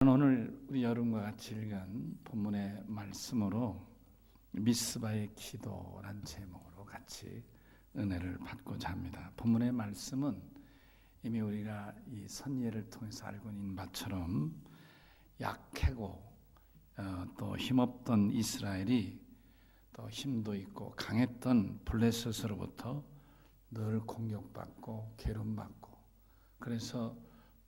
오늘 우리 여러분과 같이 읽은 본문의 말씀으로 미스바의 기도란 제목으로 같이 은혜를 받고자 합니다. 본문의 말씀은 이미 우리가 이 선예를 통해서 알고 있는 바처럼 약하고 또 힘없던 이스라엘이 또 힘도 있고 강했던 블레셋으로부터 늘 공격받고 괴롭힘받고 그래서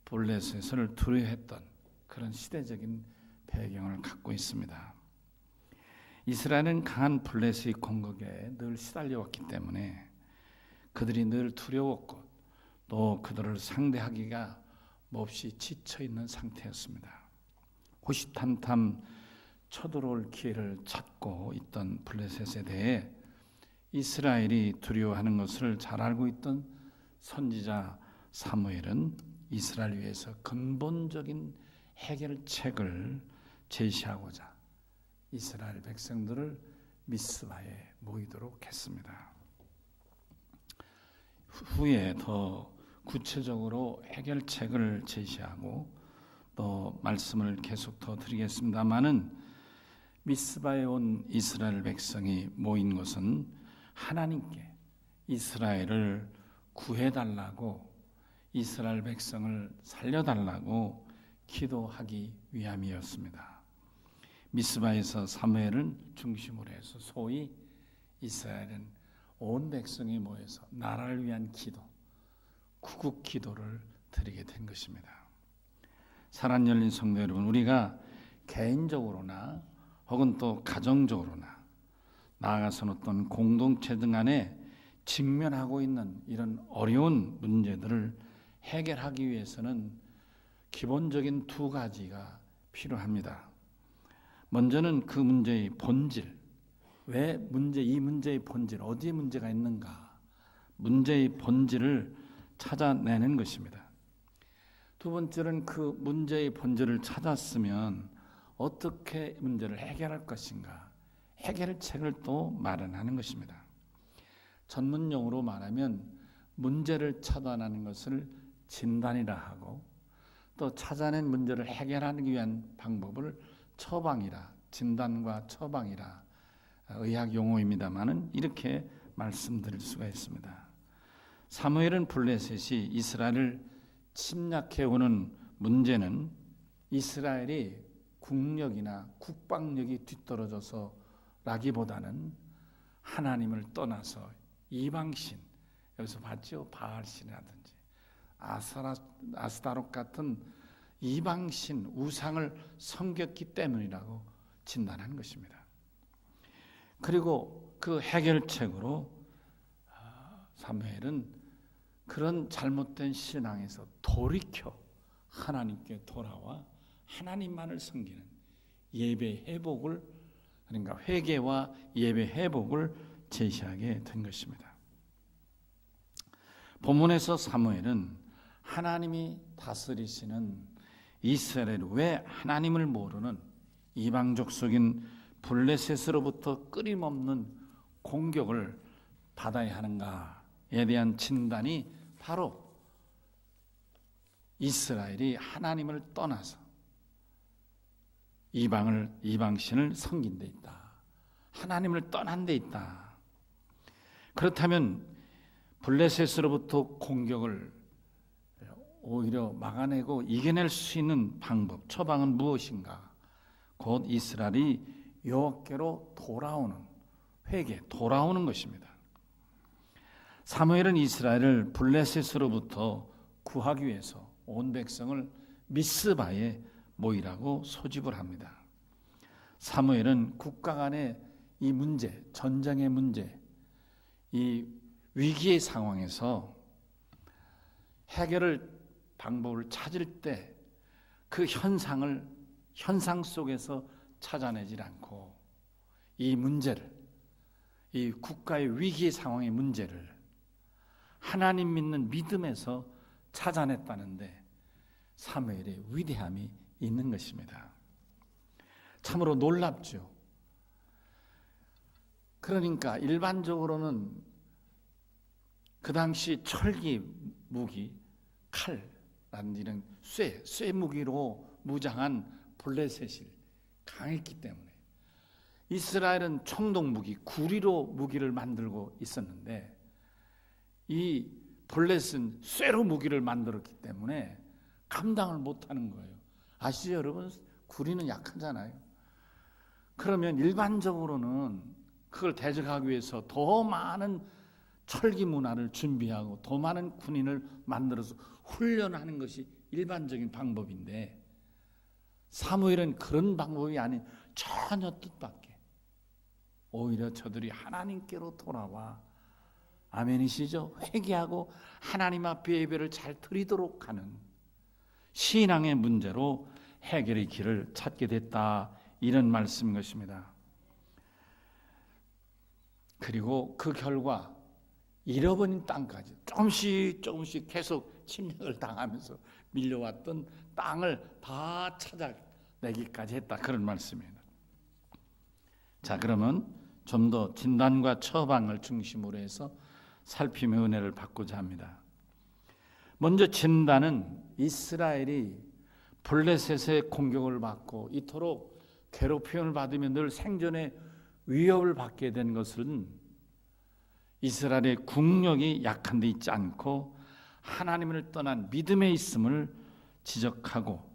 블레셋을 두려워했던 그런 시대적인 배경을 갖고 있습니다. 이스라엘은 강한 블레셋의 공격에 늘 시달려왔기 때문에 그들이 늘 두려웠고 또 그들을 상대하기가 몹시 지쳐있는 상태였습니다. 호시탐탐 쳐들어올 기회를 찾고 있던 블레셋에 대해 이스라엘이 두려워하는 것을 잘 알고 있던 선지자 사무엘은 이스라엘 위해서 근본적인 해결책을 제시하고자 이스라엘 백성들을 미스바에 모이도록 했습니다. 후에 더 구체적으로 해결책을 제시하고 또 말씀을 계속 더 드리겠습니다마는 미스바에 온 이스라엘 백성이 모인 것은 하나님께 이스라엘을 구해달라고 이스라엘 백성을 살려달라고 기도하기 위함이었습니다. 미스바에서 사무엘은 중심으로 해서 소위 이스라엘은 온 백성이 모여서 나라를 위한 기도, 구국 기도를 드리게 된 것입니다. 사랑 열린 성도 여러분, 우리가 개인적으로나 혹은 또 가정적으로나 나아가서는 어떤 공동체 등 안에 직면하고 있는 이런 어려운 문제들을 해결하기 위해서는 기본적인 두 가지가 필요합니다. 먼저는 그 문제의 본질, 이 문제의 본질, 어디에 문제가 있는가, 문제의 본질을 찾아내는 것입니다. 두 번째는 그 문제의 본질을 찾았으면 어떻게 문제를 해결할 것인가, 해결책을 또 마련하는 것입니다. 전문용어로 말하면 문제를 차단하는 것을 진단이라 하고 또 찾아낸 문제를 해결하기 위한 방법을 처방이라, 진단과 처방이라 의학 용어입니다만은 이렇게 말씀드릴 수가 있습니다. 사무엘은 블레셋이 이스라엘을 침략해 오는 문제는 이스라엘이 국력이나 국방력이 뒤떨어져서라기보다는 하나님을 떠나서 이방신, 여기서 봤죠? 바알신이라든지 아스타롯 같은 이방신 우상을 섬겼기 때문이라고 진단한 것입니다. 그리고 그 해결책으로 사무엘은 그런 잘못된 신앙에서 돌이켜 하나님께 돌아와 하나님만을 섬기는 예배 회복을, 그러니까 회개와 예배 회복을 제시하게 된 것입니다. 본문에서 사무엘은 하나님이 다스리시는 이스라엘 왜 하나님을 모르는 이방족 속인 블레셋으로부터 끊임없는 공격을 받아야 하는가에 대한 진단이 바로 이스라엘이 하나님을 떠나서 이방신을 섬긴 데 있다. 하나님을 떠난 데 있다. 그렇다면 블레셋으로부터 공격을 오히려 막아내고 이겨낼 수 있는 방법, 처방은 무엇인가? 곧 이스라엘이 여호와께로 돌아오는 회개, 돌아오는 것입니다. 사무엘은 이스라엘을 블레셋으로부터 구하기 위해서 온 백성을 미스바에 모이라고 소집을 합니다. 사무엘은 국가 간의 이 문제, 전쟁의 문제, 이 위기의 상황에서 해결을 방법을 찾을 때 그 현상 속에서 찾아내질 않고 이 문제를, 이 국가의 위기의 상황의 문제를 하나님 믿는 믿음에서 찾아냈다는데 사무엘의 위대함이 있는 것입니다. 참으로 놀랍죠. 그러니까 일반적으로는 그 당시 철기 무기, 칼, 이런 쇠 무기로 무장한 블레셋이 강했기 때문에 이스라엘은 청동 무기, 구리로 무기를 만들고 있었는데 이 블레셋은 쇠로 무기를 만들었기 때문에 감당을 못하는 거예요. 아시죠 여러분? 구리는 약하잖아요. 그러면 일반적으로는 그걸 대적하기 위해서 더 많은 철기 문화를 준비하고 더 많은 군인을 만들어서 훈련하는 것이 일반적인 방법인데 사무엘은 그런 방법이 아닌 전혀 뜻밖의 오히려 저들이 하나님께로 돌아와 아멘이시죠? 회개하고 하나님 앞에 예배를 잘 드리도록 하는 신앙의 문제로 해결의 길을 찾게 됐다, 이런 말씀인 것입니다. 그리고 그 결과 잃어버린 땅까지 조금씩 계속 침략을 당하면서 밀려왔던 땅을 다 찾아내기까지 했다, 그런 말씀입니다. 자, 그러면 좀 더 진단과 처방을 중심으로 해서 살피며 은혜를 받고자 합니다. 먼저 진단은 이스라엘이 블레셋의 공격을 받고 이토록 괴롭힘을 받으며 늘 생존의 위협을 받게 된 것은 이스라엘의 국력이 약한 데 있지 않고 하나님을 떠난 믿음에 있음을 지적하고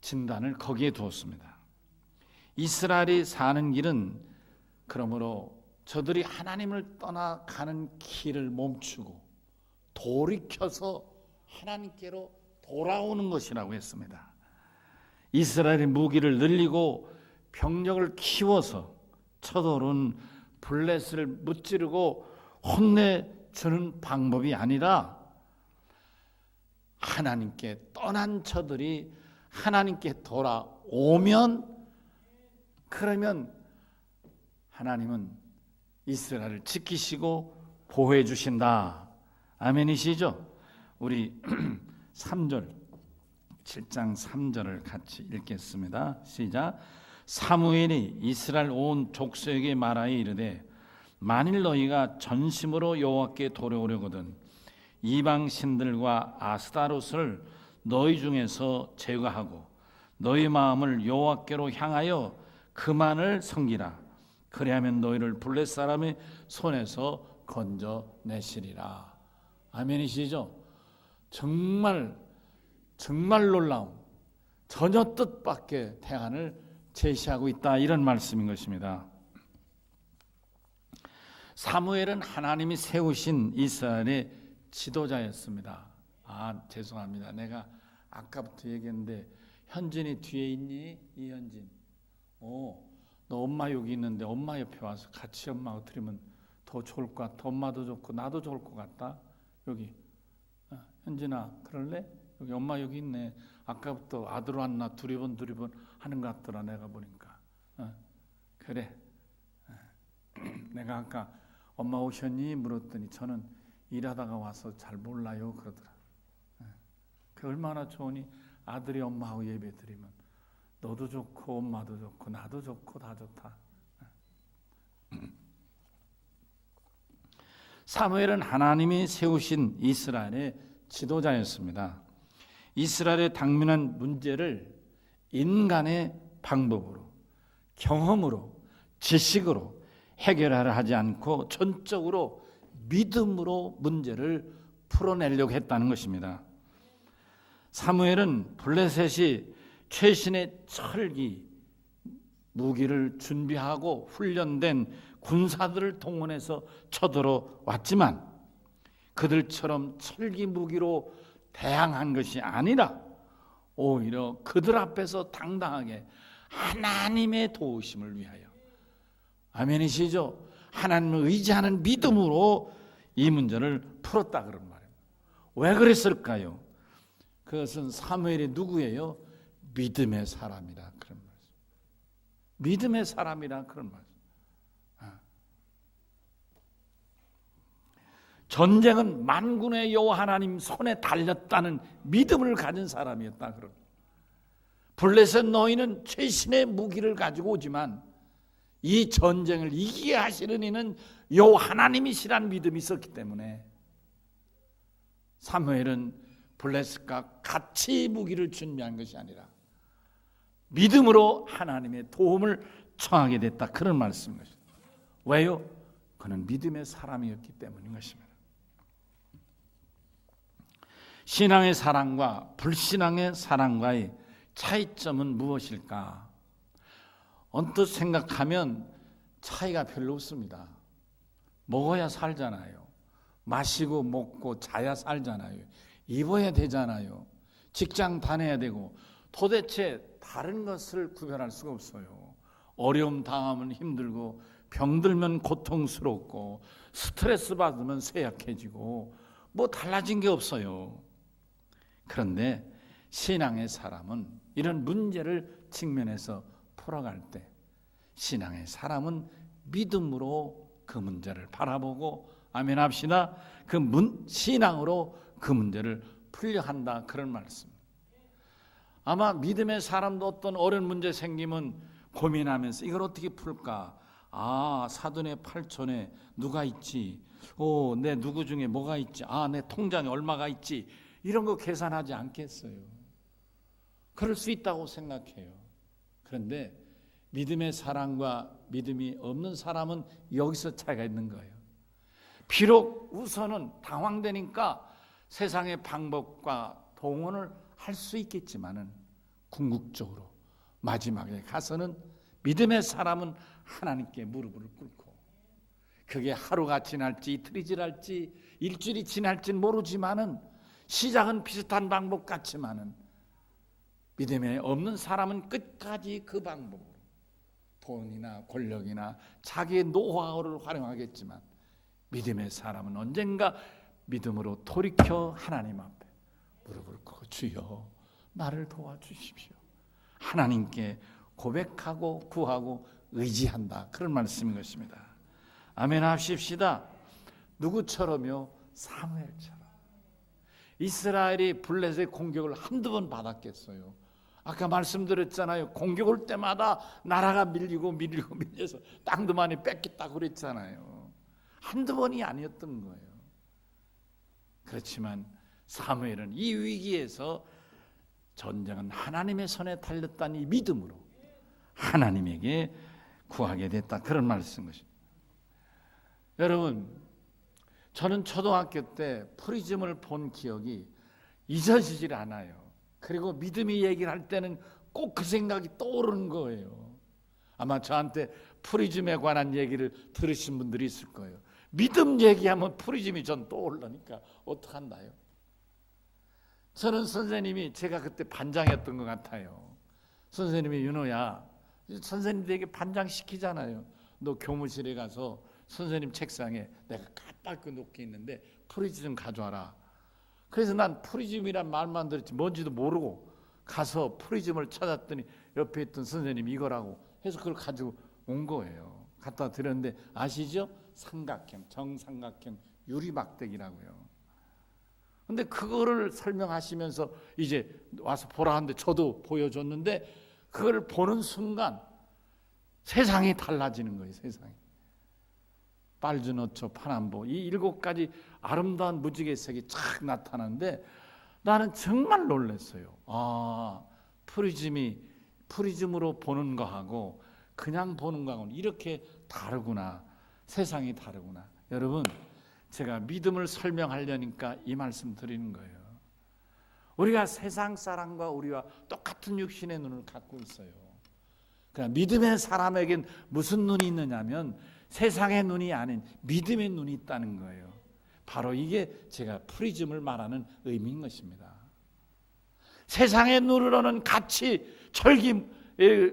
진단을 거기에 두었습니다. 이스라엘이 사는 길은 그러므로 저들이 하나님을 떠나가는 길을 멈추고 돌이켜서 하나님께로 돌아오는 것이라고 했습니다. 이스라엘의 무기를 늘리고 병력을 키워서 쳐들어온 블레셋을 무찌르고 혼내주는 방법이 아니라 하나님께 떠난 저들이 하나님께 돌아오면, 그러면 하나님은 이스라엘을 지키시고 보호해 주신다. 아멘이시죠? 우리 3절 7장 3절을 같이 읽겠습니다. 시작. 사무엘이 이스라엘 온 족속에게 말하여 이르되 만일 너희가 전심으로 여호와께 돌아오려거든 이방 신들과 아스타롯을 너희 중에서 제거하고 너희 마음을 여호와께로 향하여 그만을 섬기라. 그리하면 너희를 블레셋 사람의 손에서 건져내시리라. 아멘이시죠? 정말 놀라운 전혀 뜻밖의 대안을 제시하고 있다, 이런 말씀인 것입니다. 사무엘은 하나님이 세우신 이스라엘의 지도자였습니다. 죄송합니다. 내가 아까부터 얘기했는데 현진이 뒤에 있니? 이현진. 너 엄마 여기 있는데 엄마 옆에 와서 같이 엄마하고 드리면 더 좋을 것 같아. 엄마도 좋고 나도 좋을 것 같다. 여기 현진아, 그럴래? 여기 엄마 여기 있네. 아까부터 아들 왔나 두리번 하는 것 같더라, 내가 보니까. 그래. 내가 아까 엄마 오셨니? 물었더니 저는 일하다가 와서 잘 몰라요, 그러더라. 그 얼마나 좋으니 아들이 엄마하고 예배 드리면 너도 좋고 엄마도 좋고 나도 좋고 다 좋다. 사무엘은 하나님이 세우신 이스라엘의 지도자였습니다. 이스라엘의 당면한 문제를 인간의 방법으로, 경험으로, 지식으로 해결하려 하지 않고 전적으로 믿음으로 문제를 풀어내려고 했다는 것입니다. 사무엘은 블레셋이 최신의 철기 무기를 준비하고 훈련된 군사들을 동원해서 쳐들어왔지만 그들처럼 철기 무기로 대항한 것이 아니라 오히려 그들 앞에서 당당하게 하나님의 도우심을 위하여, 아멘이시죠? 하나님을 의지하는 믿음으로 이 문제를 풀었다, 그런 말이에요. 왜 그랬을까요? 그것은 사무엘이 누구예요? 믿음의 사람이라, 그런 말씀. 믿음의 사람이라, 그런 말씀. 전쟁은 만군의 여호와 하나님 손에 달렸다는 믿음을 가진 사람이었다, 그런. 블레셋 너희는 최신의 무기를 가지고 오지만 이 전쟁을 이기게 하시는 이는 여호와 하나님이시라는 믿음이 있었기 때문에 사무엘은 블레셋과 같이 무기를 준비한 것이 아니라 믿음으로 하나님의 도움을 청하게 됐다. 그런 말씀인 것입니다. 왜요? 그는 믿음의 사람이었기 때문인 것입니다. 신앙의 사랑과 불신앙의 사랑과의 차이점은 무엇일까? 언뜻 생각하면 차이가 별로 없습니다. 먹어야 살잖아요. 마시고 먹고 자야 살잖아요. 입어야 되잖아요. 직장 다녀야 되고 도대체 다른 것을 구별할 수가 없어요. 어려움 당하면 힘들고 병들면 고통스럽고 스트레스 받으면 쇠약해지고 뭐 달라진 게 없어요. 그런데 신앙의 사람은 이런 문제를 직면해서 풀어갈 때 신앙의 사람은 믿음으로 그 문제를 바라보고 아멘 합시다. 신앙으로 그 문제를 풀려 한다. 그런 말씀. 아마 믿음의 사람도 어떤 어려운 문제 생기면 고민하면서 이걸 어떻게 풀까? 사돈의 팔촌에 누가 있지? 내 누구 중에 뭐가 있지? 내 통장에 얼마가 있지? 이런 거 계산하지 않겠어요. 그럴 수 있다고 생각해요. 그런데 믿음의 사람과 믿음이 없는 사람은 여기서 차이가 있는 거예요. 비록 우선은 당황되니까 세상의 방법과 동원을 할 수 있겠지만은 궁극적으로 마지막에 가서는 믿음의 사람은 하나님께 무릎을 꿇고 그게 하루가 지날지 이틀이 지날지 일주일이 지날지는 모르지만은 시작은 비슷한 방법 같지만은 믿음에 없는 사람은 끝까지 그 방법으로 돈이나 권력이나 자기의 노하우를 활용하겠지만 믿음의 사람은 언젠가 믿음으로 돌이켜 하나님 앞에 무릎을 꿇고 주여 나를 도와주십시오. 하나님께 고백하고 구하고 의지한다. 그런 말씀인 것입니다. 아멘 하십시다. 누구처럼요? 사무엘처럼. 이스라엘이 블레셋의 공격을 한두 번 받았겠어요. 아까 말씀드렸잖아요. 공격 올 때마다 나라가 밀려서 땅도 많이 뺏겼다고 그랬잖아요. 한두 번이 아니었던 거예요. 그렇지만 사무엘은 이 위기에서 전쟁은 하나님의 손에 달렸다는 이 믿음으로 하나님에게 구하게 됐다. 그런 말씀인 것입니다. 여러분, 저는 초등학교 때 프리즘을 본 기억이 잊어지질 않아요. 그리고 믿음이 얘기를 할 때는 꼭 그 생각이 떠오르는 거예요. 아마 저한테 프리즘에 관한 얘기를 들으신 분들이 있을 거예요. 믿음 얘기하면 프리즘이 전 떠오르니까 어떡한다요? 저는 선생님이 제가 그때 반장이었던 것 같아요. 선생님이 윤호야, 선생님들에게 반장 시키잖아요. 너 교무실에 가서 선생님 책상에 내가 까맣게 놓게 있는데 프리즘 가져와라. 그래서 난 프리즘이란 말만 들었지 뭔지도 모르고 가서 프리즘을 찾았더니 옆에 있던 선생님이 이거라고 해서 그걸 가지고 온 거예요. 갖다 드렸는데 아시죠? 삼각형, 정삼각형 유리막대기라고요. 근데 그거를 설명하시면서 이제 와서 보라 하는데 저도 보여줬는데 그걸 보는 순간 세상이 달라지는 거예요. 세상이. 빨주노초, 파남보 이 7가지 아름다운 무지개 색이 착 나타나는데 나는 정말 놀랐어요. 프리즘으로 보는 거하고 그냥 보는 거하고는 이렇게 다르구나. 세상이 다르구나. 여러분, 제가 믿음을 설명하려니까 이 말씀 드리는 거예요. 우리가 세상 사람과 우리와 똑같은 육신의 눈을 갖고 있어요. 그러니까 믿음의 사람에겐 무슨 눈이 있느냐면 세상의 눈이 아닌 믿음의 눈이 있다는 거예요. 바로 이게 제가 프리즘을 말하는 의미인 것입니다. 세상의 눈으로는 같이 절기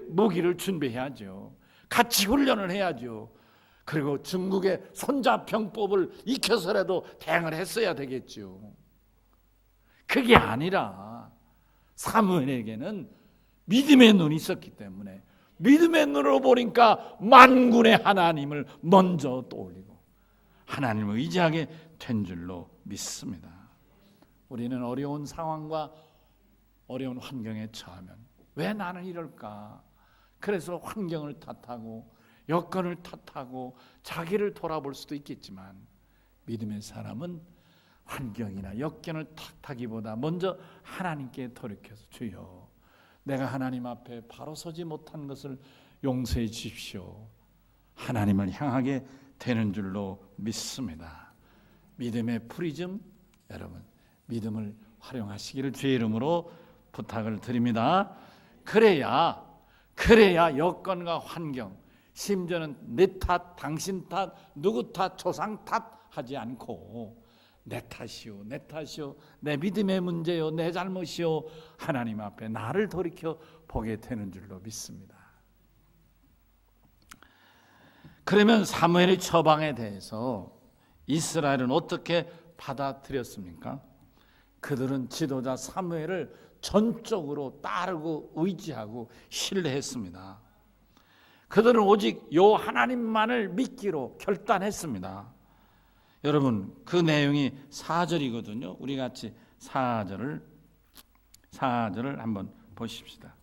무기를 준비해야죠. 같이 훈련을 해야죠. 그리고 중국의 손자병법을 익혀서라도 대응을 했어야 되겠죠. 그게 아니라 사무엘에게는 믿음의 눈이 있었기 때문에 믿음의 눈으로 보니까 만군의 하나님을 먼저 떠올리고 하나님을 의지하게 된 줄로 믿습니다. 우리는 어려운 상황과 어려운 환경에 처하면 왜 나는 이럴까? 그래서 환경을 탓하고 여건을 탓하고 자기를 돌아볼 수도 있겠지만 믿음의 사람은 환경이나 역경을 탓하기보다 먼저 하나님께 돌이켜서 주여, 내가 하나님 앞에 바로 서지 못한 것을 용서해 주십시오. 하나님을 향하게 되는 줄로 믿습니다. 믿음의 프리즘, 여러분 믿음을 활용하시기를 주의 이름으로 부탁을 드립니다. 그래야 여건과 환경, 심지어는 내 탓, 당신 탓, 누구 탓, 조상 탓 하지 않고 내 탓이요, 내 믿음의 문제요, 내 잘못이요, 하나님 앞에 나를 돌이켜 보게 되는 줄로 믿습니다. 그러면 사무엘의 처방에 대해서 이스라엘은 어떻게 받아들였습니까? 그들은 지도자 사무엘을 전적으로 따르고 의지하고 신뢰했습니다. 그들은 오직 요 하나님만을 믿기로 결단했습니다. 여러분, 그 내용이 4절이거든요. 우리 같이 4절을 한번 보십시다.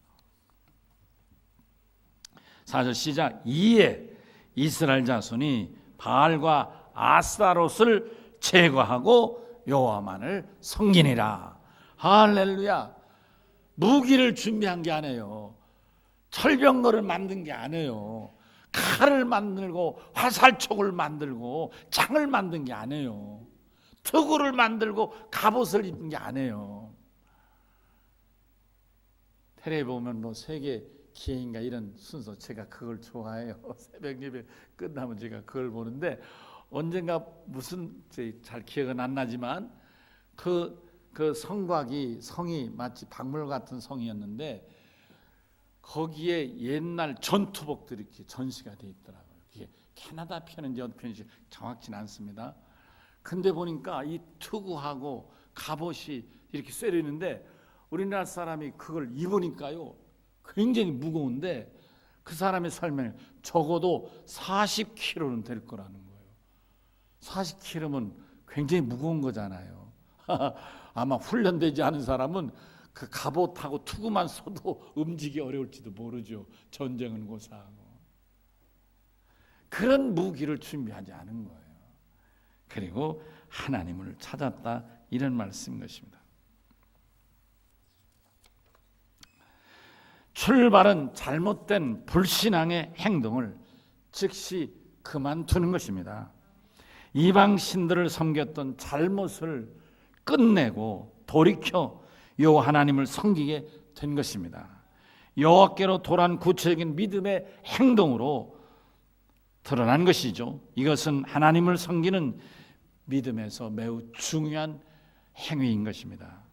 4절 시작. 이에 이스라엘 자손이 바알과 아스타롯을 제거하고 여호와만을 섬기니라. 할렐루야. 무기를 준비한 게 아니에요. 철병거를 만든 게 아니에요. 칼을 만들고 화살촉을 만들고 창을 만든 게 아니에요. 투구를 만들고 갑옷을 입은 게 아니에요. 텔레비 보면 뭐 세계 기행인가 이런 순서, 제가 그걸 좋아해요. 새벽 예배 끝나면 제가 그걸 보는데, 언젠가 무슨 잘 기억은 안 나지만 그 성이 마치 박물 같은 성이었는데 거기에 옛날 전투복들이 이렇게 전시가 돼 있더라고요. 이게 캐나다 편인지 어디 편인지 정확치는 않습니다. 근데 보니까 이 투구하고 갑옷이 이렇게 쇠려 있는데 우리나라 사람이 그걸 입으니까요 굉장히 무거운데, 그 사람의 설명에 적어도 40kg는 될 거라는 거예요. 40kg면 굉장히 무거운 거잖아요. 아마 훈련되지 않은 사람은 그 갑옷하고 투구만 써도 움직이기 어려울지도 모르죠. 전쟁은 고사하고. 그런 무기를 준비하지 않은 거예요. 그리고 하나님을 찾았다, 이런 말씀인 것입니다. 출발은 잘못된 불신앙의 행동을 즉시 그만두는 것입니다. 이방 신들을 섬겼던 잘못을 끝내고 돌이켜 여호와 하나님을 섬기게 된 것입니다. 여호와께로 돌아온 구체적인 믿음의 행동으로 드러난 것이죠. 이것은 하나님을 섬기는 믿음에서 매우 중요한 행위인 것입니다.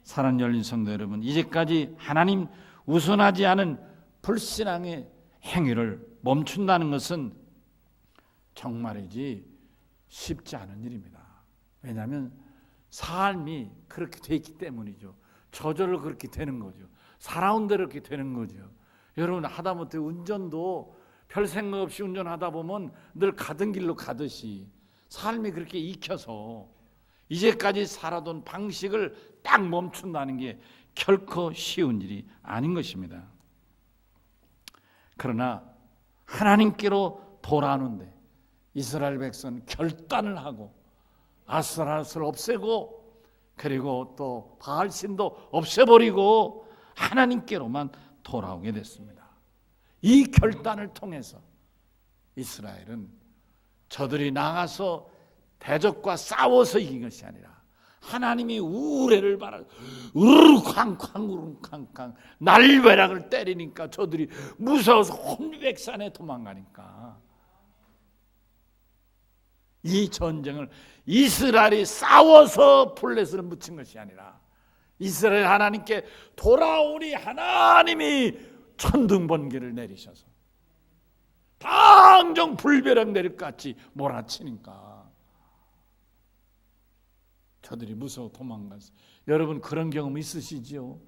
사랑 열린 성도 여러분, 이제까지 하나님 우선하지 않은 불신앙의 행위를 멈춘다는 것은 정말이지 쉽지 않은 일입니다. 왜냐하면 삶이 그렇게 돼 있기 때문이죠. 저절로 그렇게 되는 거죠. 살아온 대로 그렇게 되는 거죠. 여러분, 하다못해 운전도 별 생각 없이 운전하다 보면 늘 가던 길로 가듯이 삶이 그렇게 익혀서 이제까지 살아온 방식을 딱 멈춘다는 게 결코 쉬운 일이 아닌 것입니다. 그러나 하나님께로 돌아오는데 이스라엘 백성은 결단을 하고 아스타롯을 없애고 그리고 또 바알신도 없애버리고 하나님께로만 돌아오게 됐습니다. 이 결단을 통해서 이스라엘은 저들이 나가서 대적과 싸워서 이긴 것이 아니라 하나님이 우레를 바라 우르르쾅쾅 날벼락을 때리니까 저들이 무서워서 혼백산에 도망가니까, 이 전쟁을 이스라엘이 싸워서 블레셋을 묻힌 것이 아니라 이스라엘 하나님께 돌아오니 하나님이 천둥번개를 내리셔서 당정 불벼락 내릴 것 같이 몰아치니까 저들이 무서워 도망갔어요. 여러분, 그런 경험 있으시죠?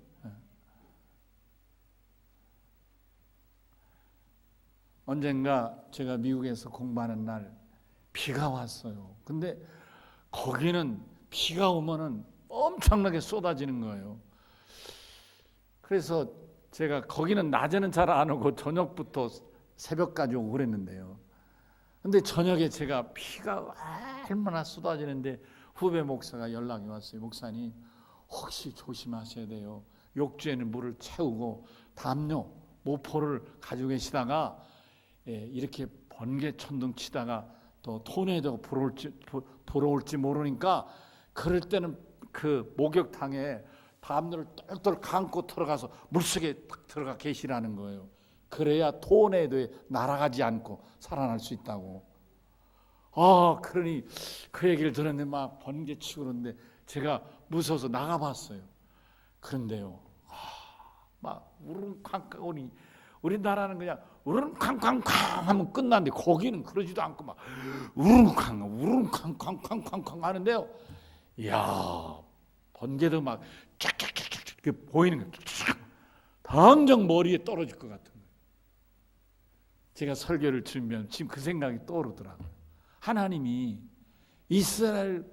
언젠가 제가 미국에서 공부하는 날 비가 왔어요. 근데 거기는 비가 오면은 엄청나게 쏟아지는 거예요. 그래서 제가 거기는 낮에는 잘 안 오고 저녁부터 새벽까지 오고 그랬는데요. 근데 저녁에 제가 비가 얼마나 쏟아지는데 후배 목사가 연락이 왔어요. 목사님, 혹시 조심하셔야 돼요. 욕조에는 물을 채우고 담요, 모포를 가지고 계시다가 이렇게 번개 천둥 치다가 또 토네이도가 불어올지 모르니까 그럴 때는 그 목욕탕에 담요를 똘똘 감고 들어가서 물속에 딱 들어가 계시라는 거예요. 그래야 토네이도에 날아가지 않고 살아날 수 있다고. 그러니 그 얘기를 들었는데 막 번개치고 그러는데 제가 무서워서 나가봤어요. 그런데요, 막 우르릉쾅쾅, 우리나라는 그냥 우르릉쾅쾅쾅 하면 끝났는데 거기는 그러지도 않고 막 우르릉쾅쾅쾅쾅쾅 하는데요. 이야, 번개도 막 쫙쫙쫙쫙 보이는 거예요. 당장 머리에 떨어질 것 같은 거예요. 제가 설교를 준비하면 지금 그 생각이 떠오르더라고요. 하나님이 이스라엘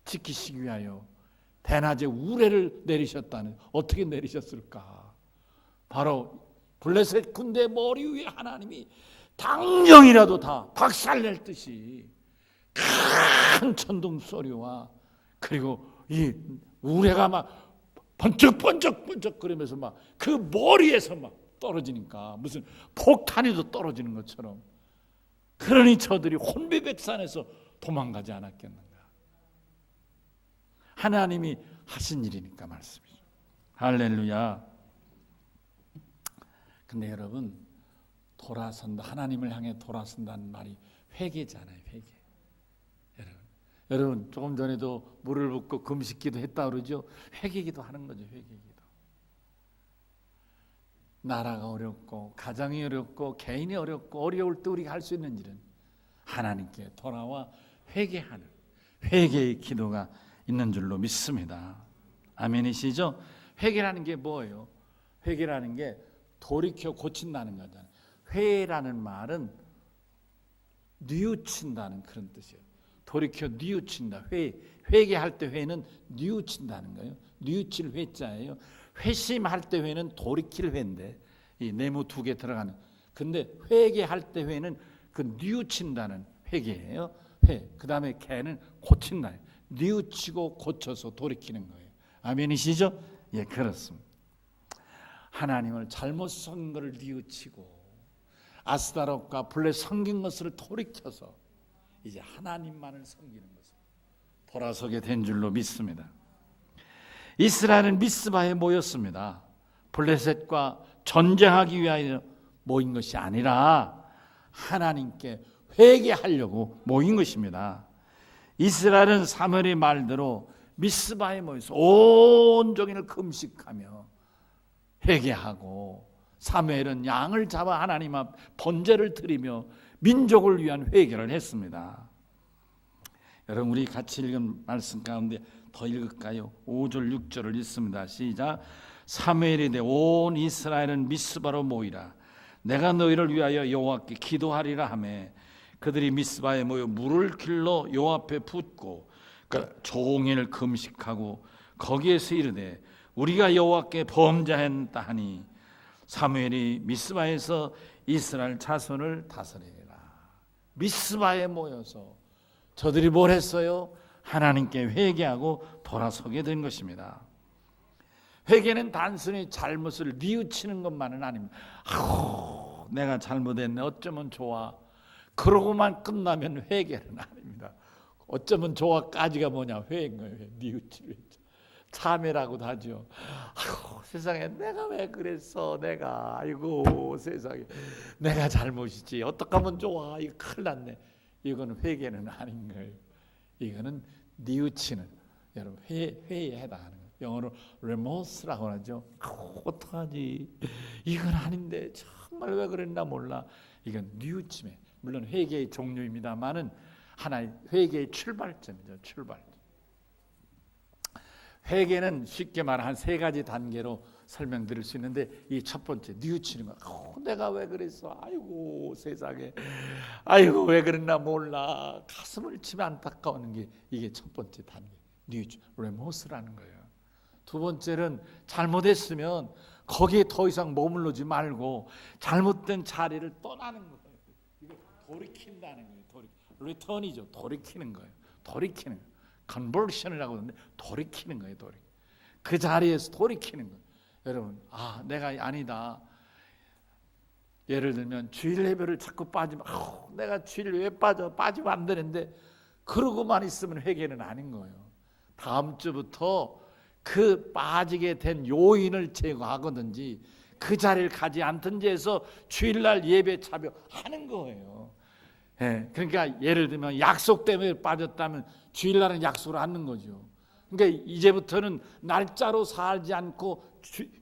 지키시기 위하여 대낮에 우레를 내리셨다는, 어떻게 내리셨을까? 바로 블레셋 군대 머리 위에 하나님이 당장이라도 다 박살낼 듯이 큰 천둥 소리와 그리고 이 우레가 막 번쩍번쩍 그러면서 막 그 머리에서 막 떨어지니까 무슨 폭탄이도 떨어지는 것처럼, 그러니 저들이 혼비백산에서 도망가지 않았겠는가. 하나님이 하신 일이니까 말씀이죠. 할렐루야. 근데 여러분, 돌아선다, 하나님을 향해 돌아선다는 말이 회개잖아요. 회개. 여러분 조금 전에도 물을 붓고 금식기도 했다 그러죠. 회개기도 하는 거죠. 회개기도. 나라가 어렵고 가정이 어렵고 개인이 어렵고 어려울 때 우리가 할 수 있는 일은 하나님께 돌아와 회개하는 회개의 기도가 있는 줄로 믿습니다. 아멘이시죠? 회개라는 게 뭐예요? 회개라는 게 돌이켜 고친다는 거잖아요. 회라는 말은 뉘우친다는 그런 뜻이에요. 돌이켜 뉘우친다. 회개할 때 회는 뉘우친다는 거예요. 뉘우칠 회자예요. 회심할 때 회는 돌이킬 회인데 이 네모 두 개 들어가는. 근데 회개할 때 회는 그 뉘우친다는 회개예요. 회. 그다음에 개는 고친다. 뉘우치고 고쳐서 돌이키는 거예요. 아멘이시죠? 예, 그렇습니다. 하나님을 잘못 섬긴 것을 뉘우치고 아스타롯과 블레 섬긴 것을 돌이켜서 이제 하나님만을 섬기는 것을 돌아서게 된 줄로 믿습니다. 이스라엘은 미스바에 모였습니다. 블레셋과 전쟁하기 위하여 모인 것이 아니라 하나님께 회개하려고 모인 것입니다. 이스라엘은 사무엘의 말대로 미스바에 모여서 온 종일 금식하며 회개하고, 사무엘은 양을 잡아 하나님 앞 번제를 드리며 민족을 위한 회개를 했습니다. 여러분, 우리 같이 읽은 말씀 가운데 더 읽을까요? 5절 6절을 읽습니다. 시작. 사무엘이 되 온 이스라엘은 미스바로 모이라. 내가 너희를 위하여 여호와께 기도하리라 하매 그들이 미스바에 모여 물을 길러 여호와 앞에 붓고 종일 금식하고 거기에서 이르되 우리가 여호와께 범죄했다 하니 사무엘이 미스바에서 이스라엘 자손을 다스리라. 미스바에 모여서 저들이 뭘 했어요? 하나님께 회개하고 돌아서게 된 것입니다. 회개는 단순히 잘못을 뉘우치는 것만은 아닙니다. 내가 잘못했네, 어쩌면 좋아, 그러고만 끝나면 회개는 아닙니다. 어쩌면 좋아까지가 뭐냐? 회인 거예요. 뉘우칠 회. 참회라고도 하죠. 세상에 내가 왜 그랬어? 내가 아이고 세상에 내가 잘못이지. 어떻게 하면 좋아? 이거 큰일 났네. 이거는 회개는 아닌 거예요. 이거는 뉘우치는, 여러분 회의에 해당하는 거예요. 영어로 remorse라고 하죠. 어떡하지? 이건 아닌데 정말 왜 그랬나 몰라. 이건 뉘우침에, 물론 회개의 종류입니다만은 하나의 회개의 출발점이죠. 출발점. 회개는 쉽게 말하면 한 세 가지 단계로 설명드릴 수 있는데, 이 첫 번째 뉘우치는 거. 내가 왜 그랬어? 아이고 세상에, 아이고 왜 그랬나 몰라. 가슴을 치며 안타까워하는 게 이게 첫 번째 단계, 뉘우치, 레모스라는 거예요. 두 번째는 잘못했으면 거기에 더 이상 머물르지 말고 잘못된 자리를 떠나는 거예요. 이거 돌이킨다는 거예요. 리턴이죠. 돌이키는 거예요. 돌이키는 거예요. 컨버션이라고 하는데 돌이키는 거예요. 그 자리에서 돌이키는 거예요. 여러분, 내가 아니다. 예를 들면 주일 예배를 자꾸 빠지면 내가 주일 왜 빠지면 안 되는데 그러고만 있으면 회개는 아닌 거예요. 다음 주부터 그 빠지게 된 요인을 제거하거든지 그 자리를 가지 않든지 해서 주일날 예배 참여하는 거예요. 그러니까 예를 들면 약속 때문에 빠졌다면 주일날은 약속을 않는 거죠. 그러니까 이제부터는 날짜로 살지 않고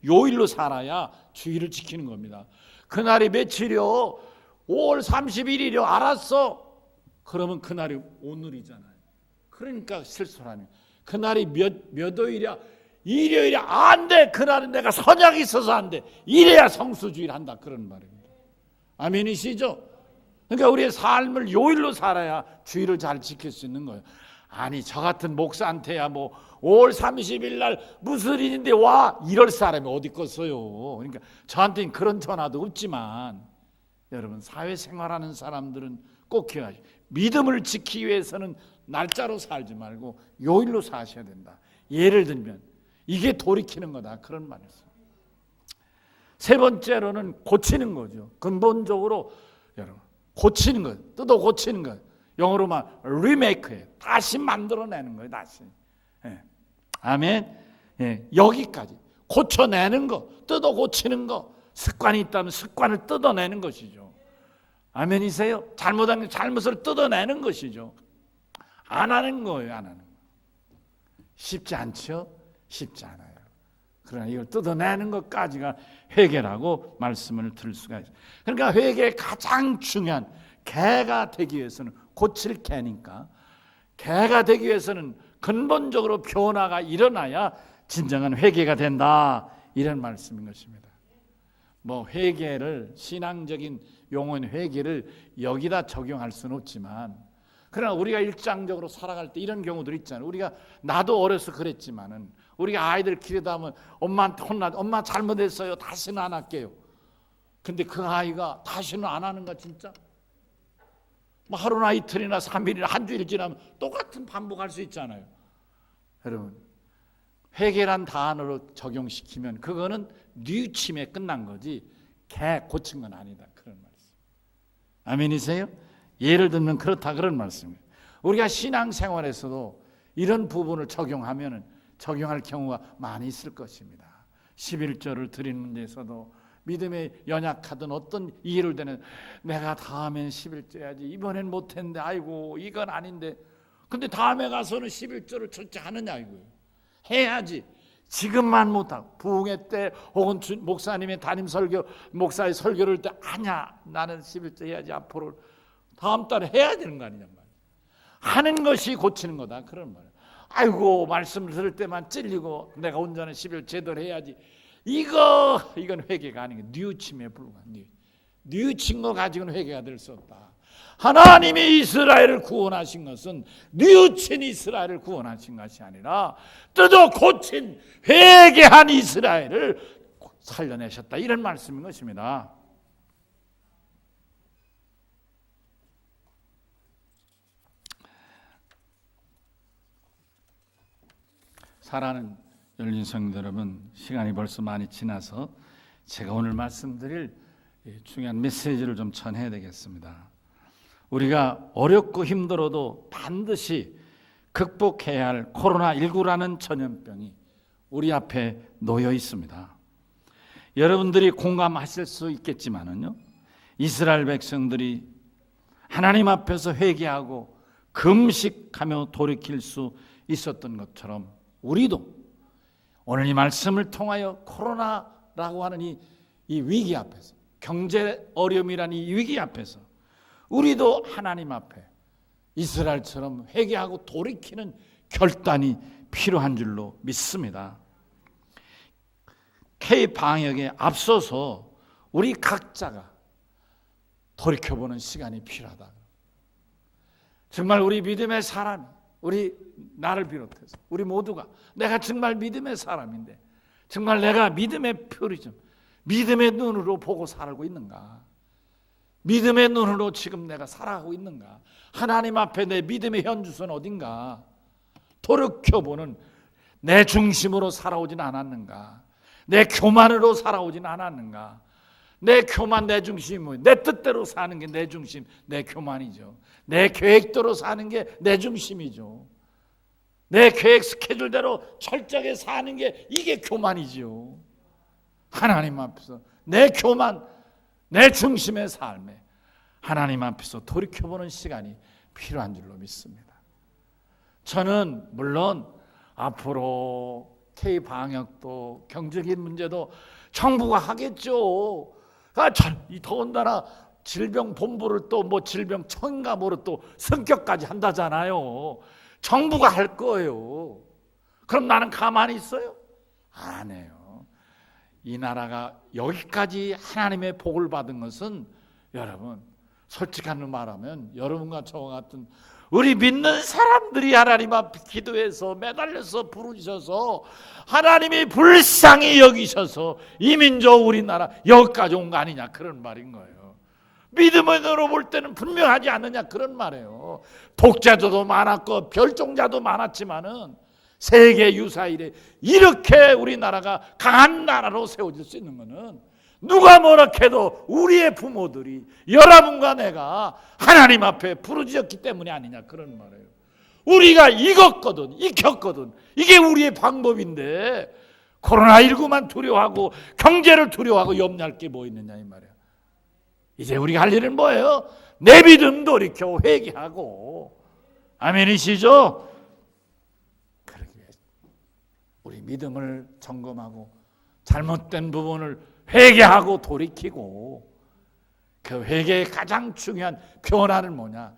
요일로 살아야 주일을 지키는 겁니다. 그날이 며칠이요? 5월 31일이요. 알았어. 그러면 그날이 오늘이잖아요. 그러니까 실수를 하는 거예요. 그날이 몇 월이야? 일요일이야. 안 돼. 그날은 내가 선약이 있어서 안 돼. 이래야 성수주일 한다. 그런 말입니다. 아멘이시죠? 그러니까 우리의 삶을 요일로 살아야 주일을 잘 지킬 수 있는 거예요. 아니 저 같은 목사한테야 5월 30일 날 무슨 일인데 와 이럴 사람이 어디 있겠어요. 그러니까 저한테는 그런 전화도 없지만 여러분 사회생활하는 사람들은 꼭 기억하시고 믿음을 지키기 위해서는 날짜로 살지 말고 요일로 사셔야 된다. 예를 들면 이게 돌이키는 거다 그런 말이었어요. 세 번째로는 고치는 거죠. 근본적으로 여러분 고치는 거예요. 뜯어 고치는 거예요. 영어로만 리메이크예요. 다시 만들어내는 거예요. 다시. 아멘. 여기까지 고쳐내는 거, 뜯어 고치는 거, 습관이 있다면 습관을 뜯어내는 것이죠. 아멘이세요? 잘못한 게 잘못을 뜯어내는 것이죠. 안 하는 거예요. 안 하는 거. 쉽지 않죠? 쉽지 않아요. 그러나 이걸 뜯어내는 것까지가 회개라고 말씀을 드릴 수가 있어요. 그러니까 회개의 가장 중요한 개가 되기 위해서는 고칠 개니까 개가 되기 위해서는 근본적으로 변화가 일어나야 진정한 회개가 된다 이런 말씀인 것입니다. 회개를 신앙적인 용어인 회개를 여기다 적용할 수는 없지만 그러나 우리가 일상적으로 살아갈 때 이런 경우들 있잖아요. 나도 어려서 그랬지만은 우리가 아이들 기르다 보면 엄마한테 혼나도 엄마 잘못했어요. 다시는 안 할게요. 근데 그 아이가 다시는 안 하는가 진짜? 하루나 이틀이나 3일이나 한 주일 지나면 똑같은 반복할 수 있잖아요. 여러분 회개란 단어로 적용시키면 그거는 뉘우침에 끝난 거지 개 고친 건 아니다 그런 말씀. 아멘이세요? 예를 들면 그렇다 그런 말씀이에요. 우리가 신앙생활에서도 이런 부분을 적용할 경우가 많이 있을 것입니다. 11조를 드리는 데서도 믿음에 연약하던 어떤 이해를 되는 내가 다음엔 11조 해야지 이번엔 못했는데 아이고 이건 아닌데 근데 다음에 가서는 11조를 철저히 하느냐 이거예요. 해야지. 지금만 못하고 부흥회 때 혹은 목사님의 담임 설교 목사의 설교를 때 아니야 나는 11조 해야지 앞으로 다음 달에 해야 되는 거 아니냐 말이야. 하는 것이 고치는 거다 그런 말이야. 아이고 말씀을 들을 때만 찔리고 내가 온전히 11조 제대로 해야지 이건 회개가 아닌 게 뉘우침에 불과한 뉘우친 거 가지고는 회개가 될 수 없다. 하나님이 이스라엘을 구원하신 것은 뉘우친 이스라엘을 구원하신 것이 아니라 뜯어 고친 회개한 이스라엘을 살려내셨다 이런 말씀인 것입니다. 사랑하는 열린 성도 여러분, 시간이 벌써 많이 지나서 제가 오늘 말씀드릴 중요한 메시지를 좀 전해야 되겠습니다. 우리가 어렵고 힘들어도 반드시 극복해야 할 코로나19라는 전염병이 우리 앞에 놓여 있습니다. 여러분들이 공감하실 수 있겠지만은요, 이스라엘 백성들이 하나님 앞에서 회개하고 금식하며 돌이킬 수 있었던 것처럼 우리도 오늘 이 말씀을 통하여 코로나라고 하는 이 위기 앞에서 경제 어려움이라는 이 위기 앞에서 우리도 하나님 앞에 이스라엘처럼 회개하고 돌이키는 결단이 필요한 줄로 믿습니다. K-방역에 앞서서 우리 각자가 돌이켜보는 시간이 필요하다. 정말 우리 믿음의 사람, 나를 비롯해서 우리 모두가 내가 정말 믿음의 사람인데 정말 내가 믿음의 표리점, 믿음의 눈으로 보고 살고 있는가? 믿음의 눈으로 지금 내가 살아가고 있는가? 하나님 앞에 내 믿음의 현주소는 어딘가? 돌이켜보는 내 중심으로 살아오진 않았는가? 내 교만으로 살아오진 않았는가? 내 교만, 내 중심이 내 뜻대로 사는 게 내 중심, 내 교만이죠. 내 계획대로 사는 게 내 중심이죠. 내 계획 스케줄대로 철저하게 사는 게 이게 교만이죠. 하나님 앞에서 내 교만, 내 중심의 삶에 하나님 앞에서 돌이켜보는 시간이 필요한 줄로 믿습니다. 저는 물론 앞으로 K방역도 경제적인 문제도 정부가 하겠죠. 이 더군다나 질병본부를 또 뭐 질병청인가 뭐로 또 성격까지 한다잖아요. 정부가 할 거예요. 그럼 나는 가만히 있어요? 안 해요. 이 나라가 여기까지 하나님의 복을 받은 것은 여러분 솔직한 말하면 여러분과 저와 같은 우리 믿는 사람들이 하나님 앞에 기도해서 매달려서 부르셔서 하나님이 불쌍히 여기셔서 이 민족 우리나라 여기까지 온 거 아니냐 그런 말인 거예요. 믿음으로 볼 때는 분명하지 않느냐 그런 말이에요. 독재자도 많았고 별종자도 많았지만은 세계 유사일에 이렇게 우리나라가 강한 나라로 세워질 수 있는 것은 누가 뭐라 해도 우리의 부모들이 여러분과 내가 하나님 앞에 부르짖었기 때문이 아니냐 그런 말이에요. 우리가 익었거든 익혔거든 이게 우리의 방법인데 코로나19만 두려워하고 경제를 두려워하고 염려할 게 뭐 있느냐 이 말이야. 이제 우리가 할 일은 뭐예요? 내 믿음 돌이켜 회개하고 아멘이시죠? 그러기 위해 우리 믿음을 점검하고 잘못된 부분을 회개하고 돌이키고 그 회개의 가장 중요한 변화는 뭐냐?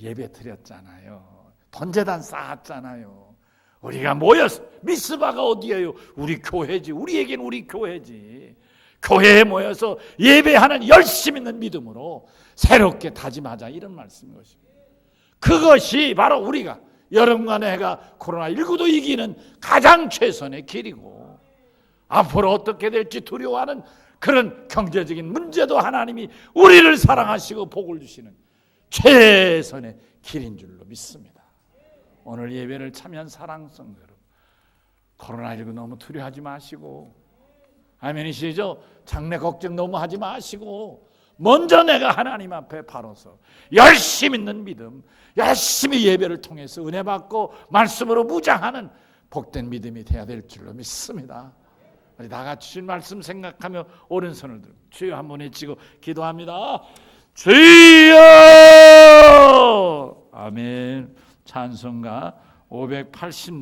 예배 드렸잖아요. 번제단 쌓았잖아요. 우리가 모여서 미스바가 어디예요? 우리 교회지. 우리에겐 우리 교회지. 교회에 모여서 예배하는 열심 있는 믿음으로 새롭게 다짐하자 이런 말씀인 것입니다. 그것이 바로 우리가 여러분과 내가 코로나19도 이기는 가장 최선의 길이고 앞으로 어떻게 될지 두려워하는 그런 경제적인 문제도 하나님이 우리를 사랑하시고 복을 주시는 최선의 길인 줄로 믿습니다. 오늘 예배를 참여한 사랑성도 여러분 코로나19 너무 두려워하지 마시고 아멘이시죠? 장래 걱정 너무 하지 마시고 먼저 내가 하나님 앞에 바로서 열심 있는 믿음 열심히 예배를 통해서 은혜 받고 말씀으로 무장하는 복된 믿음이 되어야 될 줄로 믿습니다. 우리 다 같이 주신 말씀 생각하며 오른손을 들고 주여 한번 외치고 기도합니다. 주여 아멘. 찬송가 580